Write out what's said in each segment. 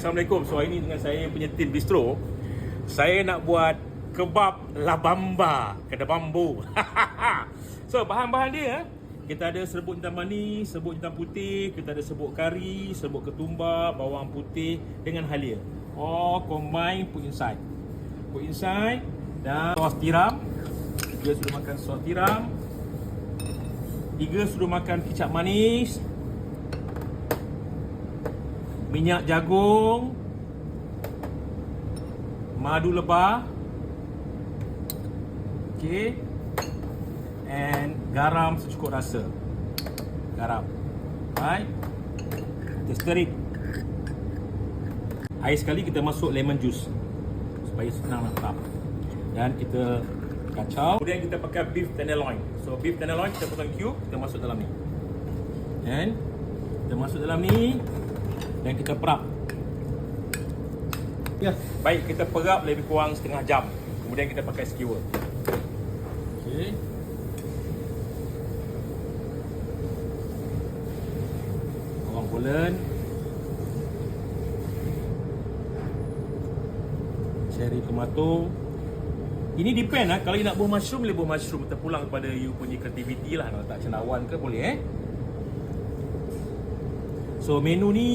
Assalamualaikum. So hari ni dengan saya punya tim bistro, saya nak buat kebab labamba, kedai bambu. So bahan-bahan dia, kita ada serbuk hitam manis, serbuk hitam putih, kita ada serbuk kari, serbuk ketumbar, bawang putih dengan halia. All combine put inside. Put inside. Dan sos tiram. 3 sudah makan sos tiram. 3 sudah makan kicap manis. Minyak jagung, madu lebah, okay, and garam secukup rasa. Garam, right? Kita stir it. Akhir sekali kita masuk lemon juice supaya senang nak letak. Dan kita kacau. Kemudian kita pakai beef tenderloin. So beef tenderloin kita potong cube, kita masuk dalam ni. And kita masuk dalam ni. Dan kita perap. Ya, baik, kita perap lebih kurang setengah jam. Kemudian kita pakai skewer. Okey. Bawang pulen. Cherry tomato. Ini depend lah. Kalau you nak buah mushroom, boleh buah mushroom. Terpulang kepada you punya kreativiti lah. Nak letak cendawan ke boleh So menu ni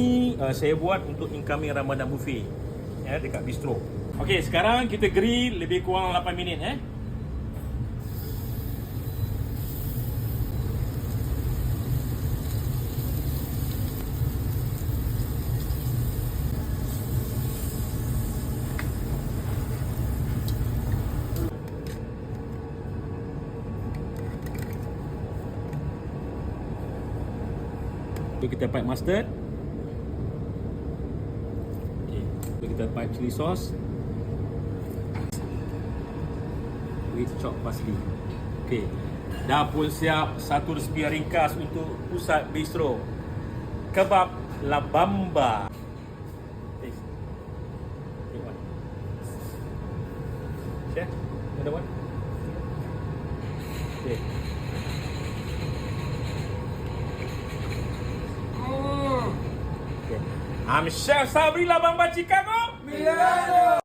saya buat untuk incoming Ramadan buffet dekat bistro. Okey, sekarang kita grill lebih kurang 8 minit Kita pakai mustard. Okay. Kita pakai chili sauce with chopped parsley. Okay. Dah pun siap satu resepi ringkas untuk pusat bistro kebab labamba. Taste. Okay, one. Share. Another one. Okay. I'm Chef Sabri Labamba Chicago. Milano.